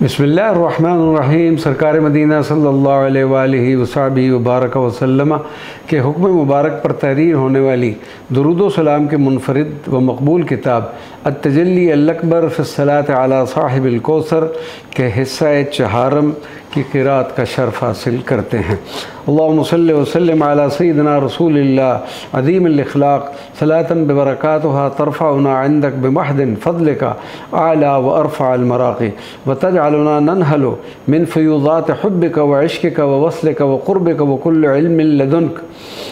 बिस्मिल्लाहिर्रहमानिर्रहीम। सरकार मदीना सल्लल्लाहु अलैहि वसल्लम वबारक वसल्लम के हुक्म मुबारक पर तहरीर होने वाली दुरूद व सलाम के मुनफरिद व मकबूल किताब अत-तजल्ली अल-अकबर फ़िस्सलात अला साहिबिल कौसर के हिस्सा चहारम की क़िराअत का शर्फ़ हासिल करते हैं। अल्लाहुम्मा सल्लि व सल्लिम अला सय्यिदिना रसूलिल्लाह अज़ीमिल इख़लाक़ सलातन बिबरकातुहा तरफ़अुना इंदक बिमहदिन फ़ज़लिका आला व अरफ़अल मराक़ी व तजअलुना ननहलु मिन फ़यूज़ाति हुब्बिका व इश्क़िका व वस्लिका व क़ुर्बिका व कुल्लि इल्मिन लदुनक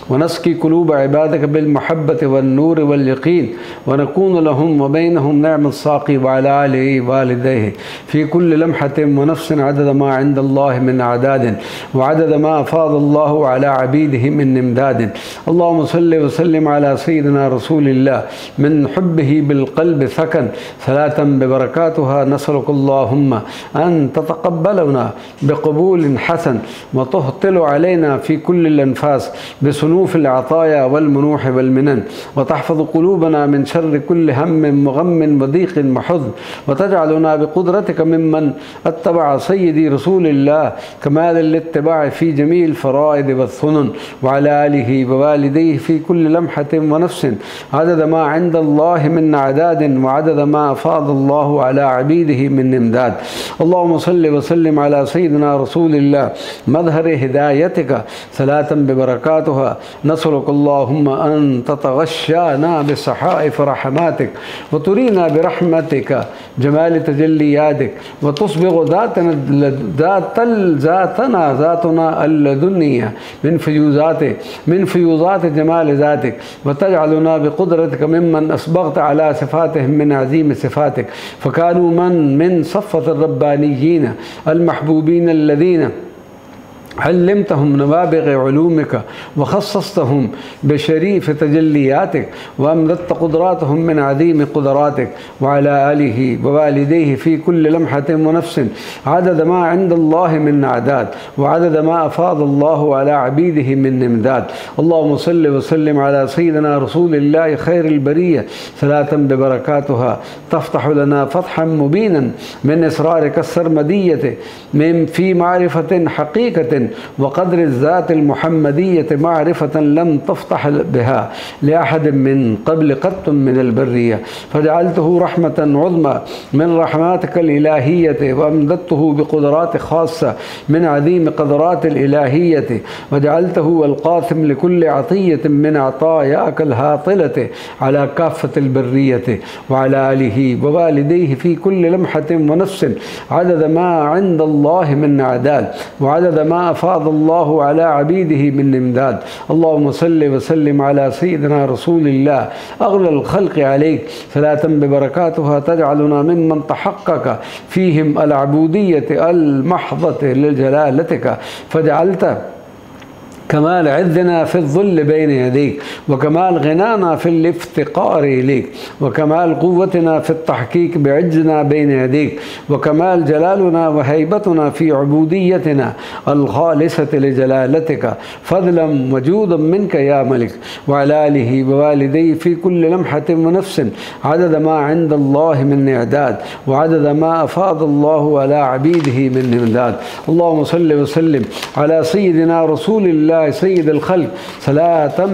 व नस्क़ी क़ुलूब इबादिका बिल महब्बति वन नूर वल यक़ीन व नकूनु लहुम व बैनहुम निअमस साक़ी व अला आलिहि वालिदैहि फ़ी कुल्लि लम्हतिन व नफ़्सिन अदद मा इंदल्लाहि मिन अदादिन व अदद मा अफ़ादल्लाहु अला अबीदिहि मिन इमदादिन। अल्लाहुम्मा सल्लि व सल्लिम अला सय्यिदिना रसूलिल्लाह मिन हुब्बिहि बिल क़ल्बि सकन सलातन बिबरकातुहा नसअलुकल्लाहुम्मा अन ततक़ब्बलना बिक़बूलिन हसन व तुहतिलु अलैना फ़ी कुल्लिल अनफ़ास बिसुनूफ़िल अताया वल मुनूह वल मिनन व तहफ़ज़ु क़ुलूबना मिन शर्रि कुल्लि हम्मिन व ग़म्मिन व दीक़िन व हुज़्न व तजअलुना बिक़ुदरतिका मिम्मन अत्तबअ सय्यिदी रसूलिल्लाह कमालिल इत्तिबाअ फ़ी जमील फ़राइद व सुनन व अला आलिहि व वालिदैहि फ़ी कुल्लि लम्हतिन व नफ़्सिन अदद मा इंदल्लाहि मिन अदादिन व अदद मा अफ़ादल्लाहु अला अबीदिहि मिन इमदाद। अल्लाहुम्मा सल्लि व सल्लिम अला सय्यिदिना रसूलिल्लाह मज़हरि हिदायतिका सलातन बिबरकातुहा नसअलुकल्लाहुम्मा अन ततग़श्शाना बिसहाइफ़ रहमातिक व तुरीना बिरहमतिका जमाल तजल्लियातिक व तुस्बिग़ु ज़ातना अल्लदुनिया मिन फ़यूज़ात जमाल ज़ातिक व तजअलुना बिक़ुदरतिका मिम्मन असबग़त अला सिफ़ातिहिम मिन अज़ीम सिफ़ातिक फ़कानू मिन सफ़्वत रब्बानिय्यीन अल-महबूबीन अल्लज़ीना अल्लमतहुम नवाबिग़ उलूमिका व ख़स्सस्तहुम बिशरीफ़ तजल्लियातिक व अमददत क़ुदरातहुम मिन अज़ीम क़ुदरातिक व अला आलिहि व वालिदैहि फ़ी कुल्लि लम्हतिन व नफ़्सिन अदद मा इंदल्लाहि मिन अदाद व अदद मा अफ़ादल्लाहु अला अबीदिहि मिन इमदाद। अल्लाहुम्मा सल्लि व सल्लिम अला सय्यिदिना रसूलिल्लाह खैरिल बरिय्या सलातन बिबरकातुहा तफ़्तहु लना फ़तहन मुबीनन मिन इसरारिका सर्मदिय्यति मिन फ़ी मारिफ़तिन हक़ीक़तिन व क़द्र ज़ातिल मुहम्मदिय्यति मारिफ़तन लम तफ़्तह बिहा लिअहदिन मिन क़ब्ल क़त्तुन मिनल बर्रिय्या फ़जअलतहु रहमतन उज़्मा मिन रहमातिकल इलाहिय्यति व अमददतहु बिक़ुदराति ख़ास्सा मिन अज़ीम क़दरातिल इलाहिय्यति व जअलतहु अल-क़ासिम लिकुल्लि अतिय्यतिन मिन अतायाकल हातिलति अला काफ़्फ़तिल बर्रिय्यति व अला आलिहि व वालिदैहि फ़ी कुल्लि लम्हतिन व नफ़्सिन अदद मा इंदल्लाहि मिन अदाद व अदद मा अफ़ादल्लाहु अला अबीदिहि मिन इमदाद। अल्लाहुम्मा सल्लि व सल्लिम अला सय्यिदिना रसूलिल्लाह अग़लल ख़ल्क़ि अलैक सलातन बिबरकातुहा तजअलुना मिम्मन तहक़्क़क़ फ़ीहिम अल-अबूदिय्यति अल-महज़ति लिजलालतिका फ़जअलत कमाल इज़्ज़ना फ़िज़्ज़ुल्ल बैन यदैक व कमाल ग़िनाना फ़िल-इफ़्तिक़ार इलैक व कमाल क़ुव्वतिना फ़ित-तहक़ीक़ बिइज़्ज़ना बैन यदैक व कमाल जलालुना व हैबतुना फ़ी उबूदिय्यतिना अल-ख़ालिसति लिजलालतिका फ़ज़लन व जूदन मिनका या मलिक व अला आलिहि व वालिदैहि फ़ी कुल्लि लम्हतिन व नफ़्सिन अदद मा इंदल्लाहि मिन अदाद व अदद मा अफ़ादल्लाहु अला अबीदिहि मिन इमदाद। अल्लाहुम्मा सल्लि व सल्लिम अला सय्यिदिना रसूलिल्लाह सय्यिदुल ख़ल्क़ सलातन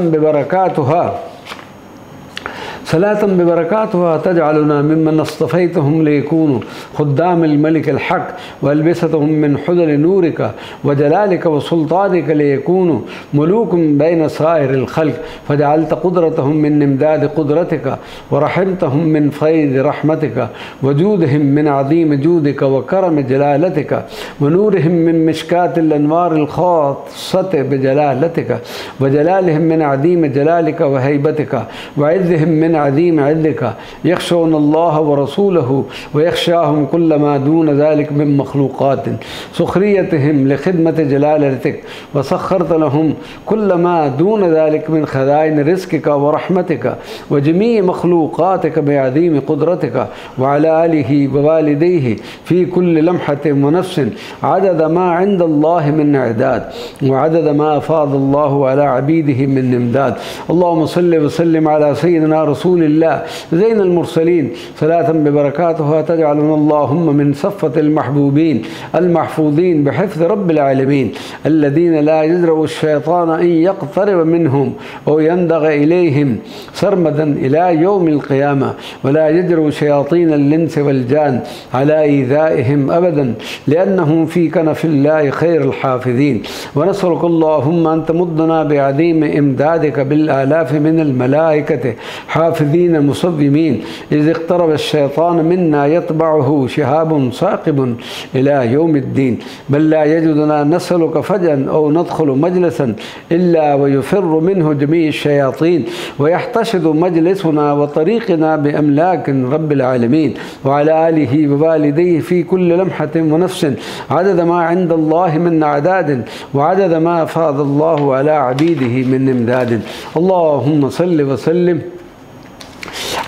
बिबरकातुहा तजअलुना मिम्मन अस्तफ़ैतहुम लियकूनु ख़ुद्दामिल मलिकिल हक़ व अलबसतहुम मिन हुज़्न नूरिका व जलालिका व सुल्तानिका लियकूनु मुलूकन बैन साइरिल ख़ल्क़ फ़जअलत क़ुदरतहुम मिन इमदाद क़ुदरतिका व रहमतहुम मिन फ़ैज़ रहमतिका व जूदहिम मिन अज़ीम जूदिका व करम जलालतिका व नूरिहिम मिन मिश्कातिल अनवारिल ख़ास्सति बिजलालतिका व जलालिहिम मिन अज़ीम जलालिका व हैबतिका व इज़्ज़िहिम मिन अज़ीम इज़्ज़िका यख़शौनल्लाह व रसूलहु व यख़शाहुम कुल्ल मा दून ज़ालिक मिन मख़लूक़ातिन सुख़रियतिहिम लिख़िदमति जलालतिक व सख़्ख़रत लहुम कुल्ल मा दून ज़ालिक मिन ख़ज़ाइन रिज़्क़िका व रहमतिका व जमीइ मख़लूक़ातिका बिअज़ीम क़ुदरतिका व अला आलिहि व वालिदैहि फ़ी कुल्लि लम्हतिन व नफ़्सिन अदद मा इंदल्लाहि मिन अदाद व अदद मा अफ़ादल्लाहु अला अबीदिहि मिन इमदाद। अल्लाहुम्मा सल्लि व सल्लिम अला सय्यिदिना رسول الله زين المرسلين صلاة ببركاتها تجعلنا اللهم من صفة المحبوبين المحفوظين بحفظ رب العالمين الذين لا يجرؤ الشيطان أن يقترب منهم أو يندغ إليهم سرمدا إلى يوم القيامة، ولا يجرؤ شياطين الإنس والجان على إيذائهم أبدا لأنهم في كنف الله خير الحافظين. ونسألك اللهم أن تمدنا بعظيم إمدادك بالآلاف من الملائكة حافظين مصومين إذ اقترب الشيطان منا يتبعه شهاب ثاقب إلى يوم الدين، بل لا يجدنا نسألك فجأة أو ندخل مجلسا إلا ويفر منه جميع الشياطين ويحتشد مجلسنا وطريقنا بأملاك رب العالمين، وعلى آله ووالديه في كل لمحة ونفس عدد ما عند الله من أعداد وعدد ما أفاض الله على عبيده من إمداد. اللهم صل وسلم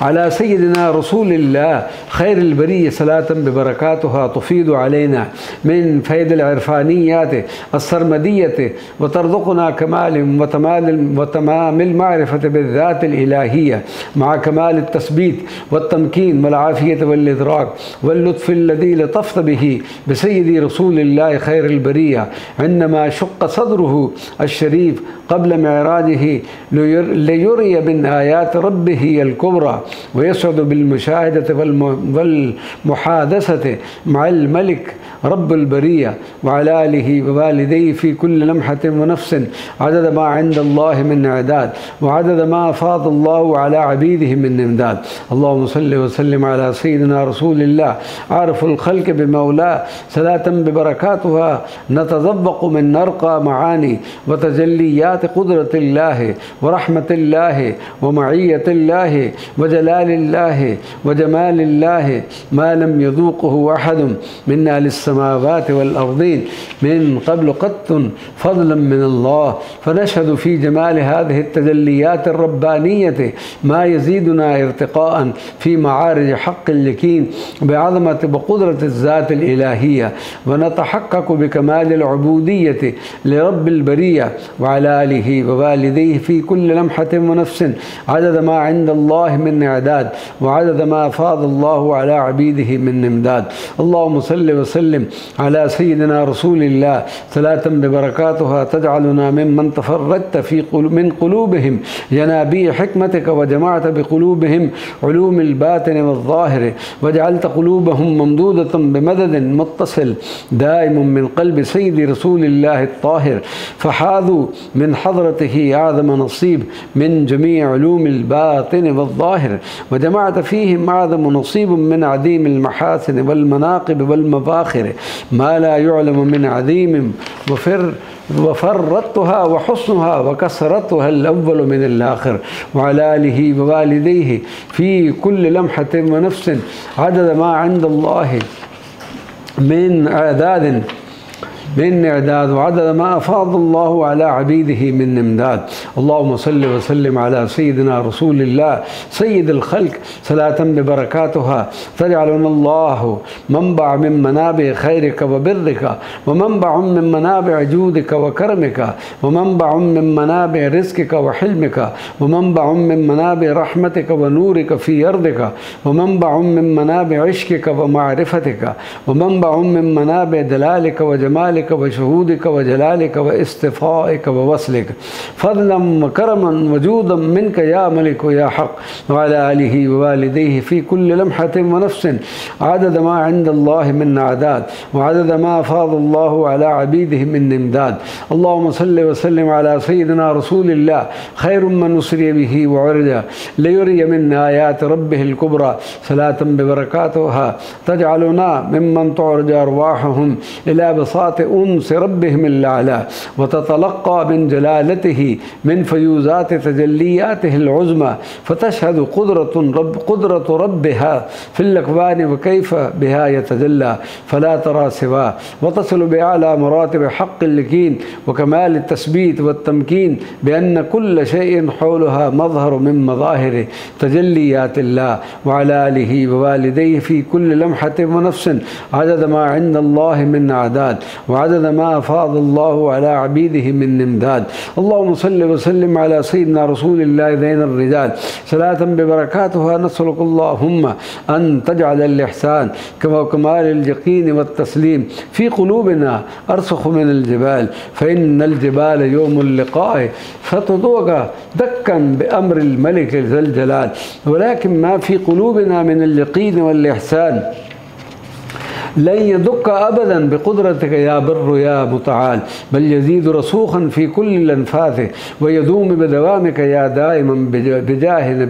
على سيدنا رسول الله خير البرية صلاة ببركاتها تفيض علينا من فيض العرفانيات السرمدية وترزقنا كمال وتمام المعرفة بالذات الإلهية مع كمال التثبيت والتمكين والعافية والإدراك واللطف الذي لطفت به بسيدي رسول الله خير البرية عندما شق صدره الشريف قبل معراجه ليري من آيات ربه الكبرى ويسعد بالمشاهدة والمحادثة مع الملك رب البرية وعلى آله ووالديه في كل لمحة ونفس عدد ما عند الله من إعداد وعدد ما أفاض الله على عبيده من إمداد. اللهم صل وسلم على سيدنا رسول الله عارف الخلق بمولاه صلاة ببركاتها نتذبق من نرقى معاني وتجليات قدرة الله ورحمة الله ومعية الله وجلال الله وجمال الله ما لم يذوقه أحد من أهل السماوات والأرضين من قبل قط فضلا من الله، فنشهد في جمال هذه التجليات الربانية ما يزيدنا ارتقاء في معارج حق اليقين بعظمة وقدرة الذات الإلهية، ونتحقق بكمال العبودية لرب البرية وعلى آله ووالديه في كل لمحة ونفس عدد ما عند الله من إعداد وعدد ما أفاض الله على عبيده من إمداد. اللهم صل وسلم على سيدنا رسول الله صلاة ببركاتها تجعلنا ممن تفردت من قلوبهم ينابيع حكمتك وجمعت بقلوبهم علوم الباطن والظاهر وجعلت قلوبهم ممدودة بمدد متصل دائم من قلب سيد رسول الله الطاهر، فحاذوا من حضرته أعظم نصيب من جميع علوم الباطن والظاهر، وجمعت فيهم أعظم نصيب من عظيم المحاسن والمناقب والمفاخر ما لا يعلم من عظيم وفرتها وحسنها وكسرتها الأول من الآخر، وعلى آله ووالديه في كل لمحة ونفس عدد ما عند الله من إعداد وعدد ما أفاض الله على عبيده من إمداد. اللهم صل وسلم على سيدنا رسول الله سيد الخلق صلاة ببركاتها تجعلنا الله منبع من منابع خيرك وبرك ومنبع من منابع جودك وكرمك ومنبع من منابع رزقك وحلمك ومنبع من منابع رحمتك ونورك في أرضك ومنبع من منابع عشقك ومعرفتك ومنبع من منابع دلالك وجمالك وشهودك وجلالك واستفائك ووصلك، فضلا وكرما وجودا منك يا ملك يا حق، وعلى آله ووالديه في كل لمحة ونفس عدد ما عند الله من أعداد وعدد ما أفاض الله على عبيده من إمداد. اللهم صل وسلم على سيدنا رسول الله خير من نسري به وعرج ليري من آيات ربه الكبرى صلاة ببركاتها تجعلنا ممن تعرج أرواحهم إلى بساط أنس ربهم الأعلى وتتلقى من جلالته من فيوزات تجلياته العظمى، فتشهد قدرة ربها في الأكوان وكيف بها يتجلى فلا ترى سواه، وتصل بأعلى مراتب حق اليقين وكمال التثبيت والتمكين بأن كل شيء حولها مظهر من مظاهر تجليات الله، وعلى آله ووالديه في كل لمحة ونفس عدد ما عند الله من أعداد وعدد ما أفاض الله على عبيده من إمداد. اللهم صل وسلم على سيدنا رسول الله ذين الرجال صلاة ببركاتها نسألك اللهم أن تجعل الإحسان كمال اليقين والتسليم في قلوبنا أرسخ من الجبال، فإن الجبال يوم اللقاء فتضوق دكا بأمر الملك ذي الجلال، ولكن ما في قلوبنا من اليقين والإحسان لن يدك أبدا بقدرتك يا بر يا متعال، بل يزيد رسوخا في كل الأنفاس ويدوم بدوامك يا دائما بجاه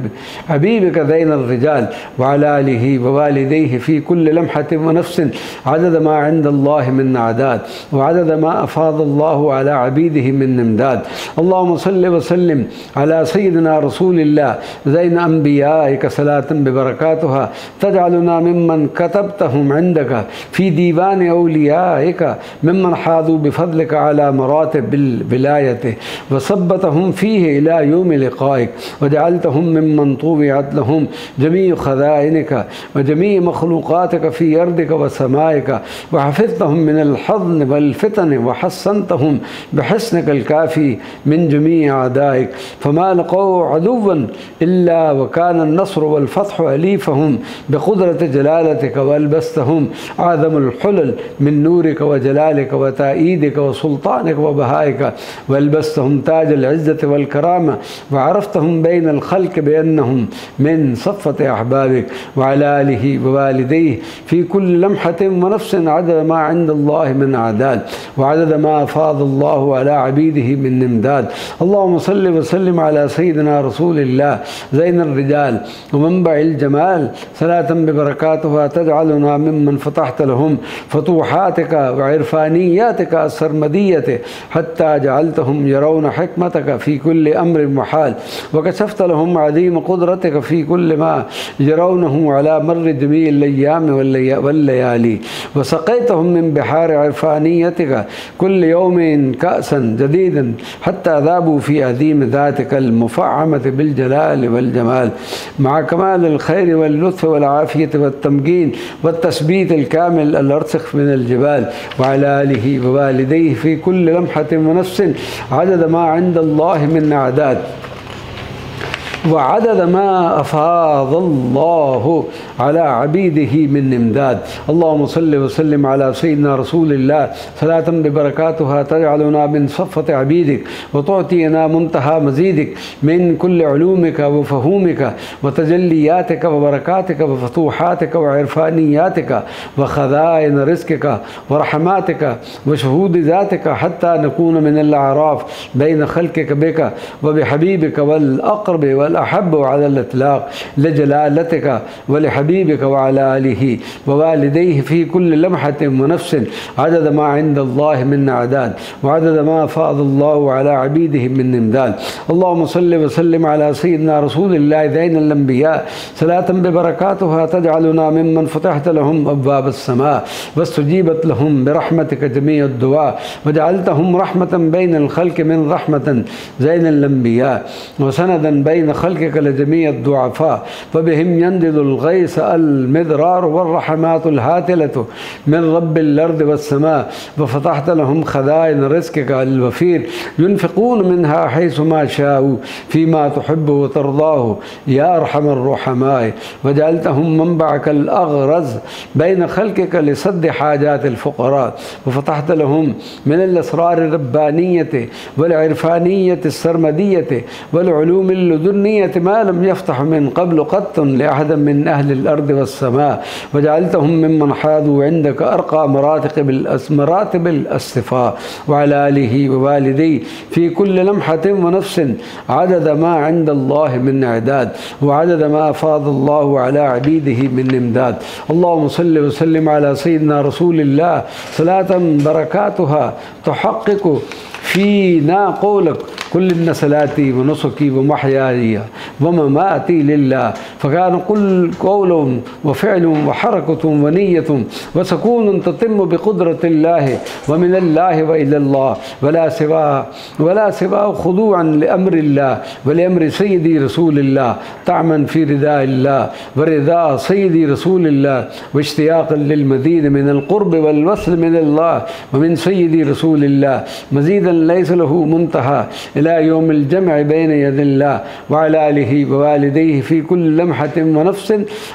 حبيبك ذين الرجال وعلى آله ووالديه في كل لمحة ونفس عدد ما عند الله من أعداد وعدد ما أفاض الله على عبيده من إمداد. اللهم صل وسلم على سيدنا رسول الله ذين أنبيائك صلاة ببركاتها تجعلنا ممن كتبتهم عندك في ديوان أوليائك ممن حاذوا بفضلك على مراتب الولاية وثبتهم فيه إلى يوم لقائك، وجعلتهم ممن طوبعت لهم جميع خزائنك وجميع مخلوقاتك في أرضك وسمائك، وحفظتهم من الحضن والفتن وحصنتهم بحسنك الكافي من جميع أعدائك، فما لقوا عدوا إلا وكان النصر والفتح أليفهم بقدرة جلالتك، وألبستهم أعظم الحلل من نورك وجلالك وتأييدك وسلطانك وبهائك، وألبستهم تاج العزة والكرامة، وعرفتهم بين الخلق بأنهم من صفة أحبابك، وعلى آله ووالديه في كل لمحة ونفس عدد ما عند الله من أعداد وعدد ما أفاض الله على عبيده من إمداد. اللهم صل وسلم على سيدنا رسول الله زين الرجال ومنبع الجمال صلاة ببركاتها تجعلنا ممن فتحت لهم فتوحاتك وعرفانياتك السرمدية حتى جعلتهم يرون حكمتك في كل أمر محال، وكشفت لهم عظيم قدرتك في كل ما يرونه على مر جميع الأيام والليالي، وسقيتهم من بحار عرفانيتك كل يوم كأسا جديدا حتى ذابوا في عظيم ذاتك المفعمة بالجلال والجمال، مع كمال الخير واللطف والعافية والتمكين والتثبيت الكامل الأرسخ من الجبال، وعلى آله ووالديه في كل لمحة ونفس عدد ما عند الله من أعداد وعدد ما أفاض الله على عبيده من إمداد. اللهم صل وسلم على سيدنا رسول الله صلاة ببركاتها تجعلنا من صفة عبيدك وتعطينا منتهى مزيدك من كل علومك وفهومك وتجلياتك وبركاتك وفتوحاتك وعرفانياتك وخزائن رزقك ورحماتك وشهود ذاتك، حتى نكون من الأعراف بين خلقك بك وبحبيبك والأقرب والأحب على الإطلاق لجلالتك ولحبيبك وعلى آله ووالديه في كل لمحة ونفس عدد ما عند الله من أعداد وعدد ما أفاض الله على عبيده من إمداد. اللهم صل وسلم على سيدنا رسول الله ذين الأنبياء صلاة ببركاتها تجعلنا ممن فتحت لهم أبواب السماء واستجيبت لهم برحمتك جميع الدعاء، وجعلتهم رحمة بين الخلق من رحمة زين الأنبياء وسندا بين خلقك لجميع الضعفاء، وبهم ينزل الغيث المدرار والرحمات الهاتلة من رب الأرض والسماء، وفتحت لهم خزائن رزقك الوفير ينفقون منها حيث ما شاءوا فيما تحب وترضاه يا أرحم الرحماء، وجعلتهم منبعك الأغرز بين خلقك لسد حاجات الفقراء، وفتحت لهم من الأسرار الربانية والعرفانية السرمدية والعلوم اللدنية ما لم يفتح من قبل قط لأحد من أهل الأرض والسماء، وجعلتهم ممن حاذوا عندك أرقى مراتب الاصطفاء، وعلى آله ووالديه في كل لمحة ونفس عدد ما عند الله من إعداد وعدد ما أفاض الله على عبيده من إمداد. اللهم صل وسلم على سيدنا رسول الله صلاة بركاتها تحقق فينا قولك قل إن صلاتي ونسكي ومحياي ومماتي لله. فكان كل قول وفعل وحركة ونية وسكون تتم بقدرة الله ومن الله وإلى الله ولا سواه خضوعا لأمر الله ولأمر سيدي رسول الله طعما في رداء الله ورضاء سيدي رسول الله واشتياقا للمزيد من القرب والوصل من الله ومن سيدي رسول الله مزيدا ليس له منتهى إلى يوم الجمع بين يدي الله وعلى آله ووالديه في كل لمحة ونفس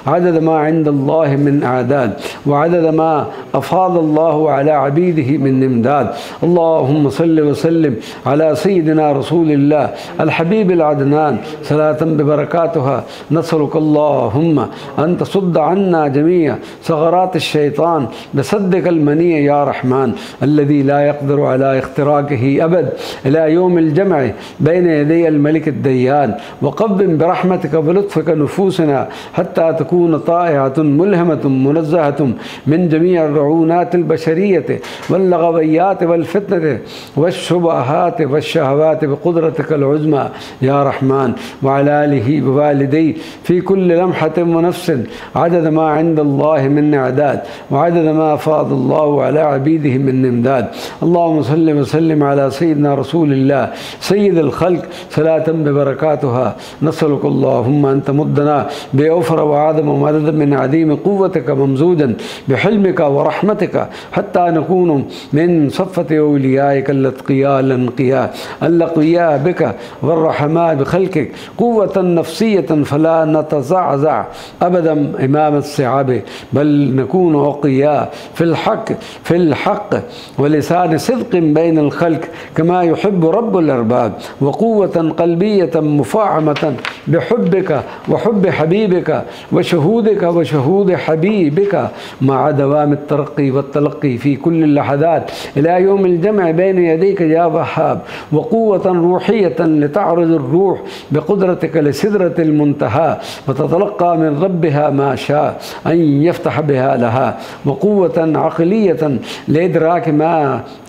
عدد ما عند الله من أعداد وعدد ما أفاض الله على عبيده من إمداد. اللهم صل وسلم على سيدنا رسول الله الحبيب العدنان صلاة ببركاتها نسألك اللهم أن تصد عنا جميع ثغرات الشيطان بصدق المني يا رحمن الذي لا يقدر على اختراقه أبد إلى يوم الجمع بين يدي الملك الديان. وقبل برحمتك ولطفك نفوسنا حتى تكون طائعة ملهمة منزهة من جميع الرعونات البشرية واللغويات والفتنة والشبهات والشهوات بقدرتك العظمى يا رحمن وعلى آله ووالديه في كل لمحة ونفس عدد ما عند الله من إعداد وعدد ما فاض الله على عبيده من إمداد. اللهم صل وسلم على سيدنا رسول الله سيد الخلق صلاة ببركاتها نسألك اللهم أن تمدنا بأوفر وعدم ومدد من عديم قوتك ممزودا بحلمك ورحمتك حتى نكون من صفة أوليائك الأتقياء الأنقياء اللقياء بك والرحماء بخلقك قوة نفسية فلا نتزعزع أبدا إمام الصعاب بل نكون أقياء في الحق ولسان صدق بين الخلق كما يحب رب الأرباب وقوة قلبية مفاعمة بحبك وحب حبيبك وشهودك وشهود حبيبك مع دوام الترقي والتلقي في كل اللحظات إلى يوم الجمع بين يديك يا وهاب وقوة روحية لتعرض الروح بقدرتك لسدرة المنتهى وتتلقى من ربها ما شاء أن يفتح بها لها وقوة عقلية لإدراك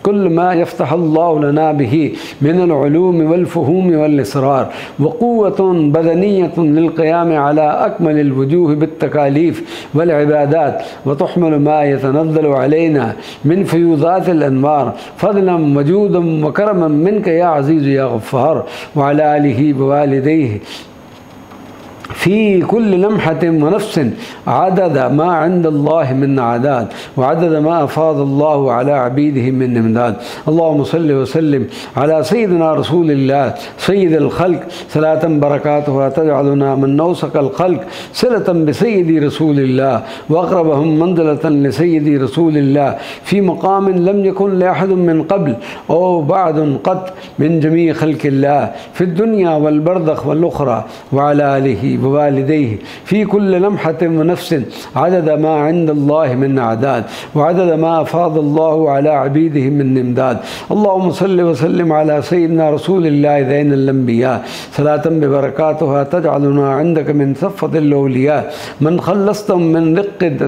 كل ما يفتح الله لنا به من العلوم والفهوم والإسرار وقوة بدنية للقيام على أكمل الوجوه بالتكاليف والعبادات وتحمل ما يتنزل علينا من فيوضات الأنوار فضلا وجودا وكرما منك يا عزيز يا غفار وعلى آله ووالديه في كل لمحة ونفس عدد ما عند الله من أعداد وعدد ما أفاض الله على عبيده من إمداد. اللهم صل وسلم على سيدنا رسول الله سيد الخلق صلاة بركاتها تجعلنا من نوسك الخلق صلة بسيدي رسول الله وأقربهم منزلة لسيدي رسول الله في مقام لم يكن لأحد من قبل أو بعد قط من جميع خلق الله في الدنيا والبرزخ والأخرى وعلى آله ووالديه في كل لمحة ونفس عدد ما عند الله من أعداد وعدد ما أفاض الله على عبيده من إمداد. اللهم صل وسلم على سيدنا رسول الله زين الأنبياء صلاة ببركاتها تجعلنا عندك من صفة الأولياء من خلصتم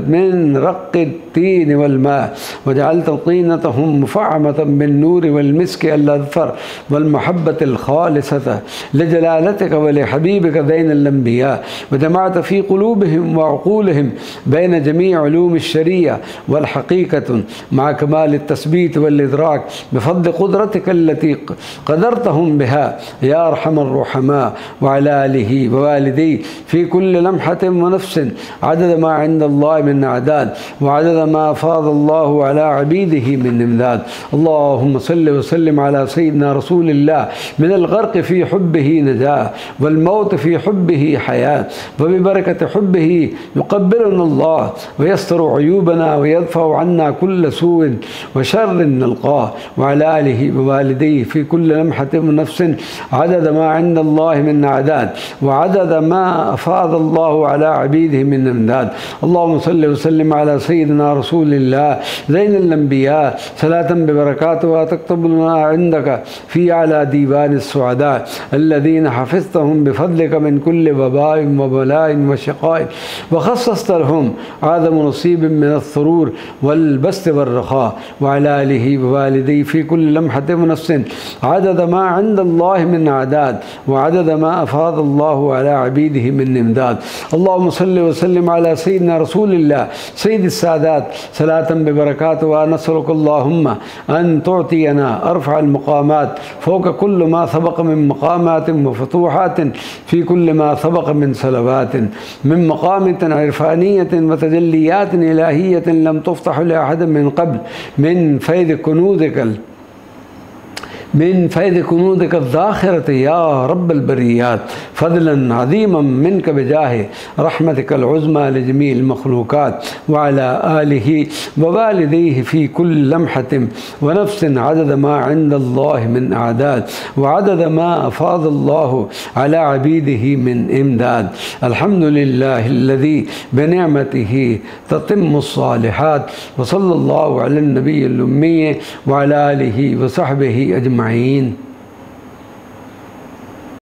من رق التين والماء وجعلت طينتهم مفعمة بالنور والمسك الأذفر والمحبة الخالصة لجلالتك ولحبيبك زين الأنبياء وجمعت في قلوبهم وعقولهم بين جميع علوم الشريعة والحقيقة مع كمال التثبيت والإدراك بفضل قدرتك التي قدرتهم بها يا أرحم الرحماء وعلى آله ووالديه في كل لمحة ونفس عدد ما عند الله من أعداد وعدد ما أفاض الله على عبيده من إمداد. اللهم صل وسلم على سيدنا رسول الله من الغرق في حبه نجاة والموت في حبه حياة وببركة حبه يقبلنا الله ويستر عيوبنا ويدفع عنا كل سوء وشر نلقاه وعلى آله ووالديه في كل لمحة ونفس عدد ما عند الله من أعداد وعدد ما أفاض الله على عبيده من إمداد. اللهم صل وسلم على سيدنا سيدنا رسول الله زين الأنبياء صلاة ببركاتها تكتب لنا عندك في أعلى ديوان السعداء الذين حفظتهم بفضلك من كل وباء وبلاء وشقاء، وخصصت لهم أعظم نصيب من السرور والبسط والرخاء، وعلى آله ووالديه في كل لمحة ونفس عدد ما عند الله من أعداد، وعدد ما أفاض الله على عبيده من إمداد. اللهم صل وسلم على سيدنا رسول الله سيد السادات صلاة ببركاته. ونسألك اللهم أن تعطينا أرفع المقامات فوق كل ما سبق من مقامات وفتوحات في كل ما سبق من صلوات، من مقامة عرفانية وتجليات إلهية لم تفتح لأحد من قبل، من فيض كنوزك الذاخرة يا رب البريات، فضلا عظيما منك بجاه رحمتك العظمى لجميع المخلوقات، وعلى آله ووالديه في كل لمحة ونفس عدد ما عند الله من أعداد، وعدد ما أفاض الله على عبيده من إمداد. الحمد لله الذي بنعمته تتم الصالحات، وصلى الله على النبي الأمي وعلى آله وصحبه أجمعين.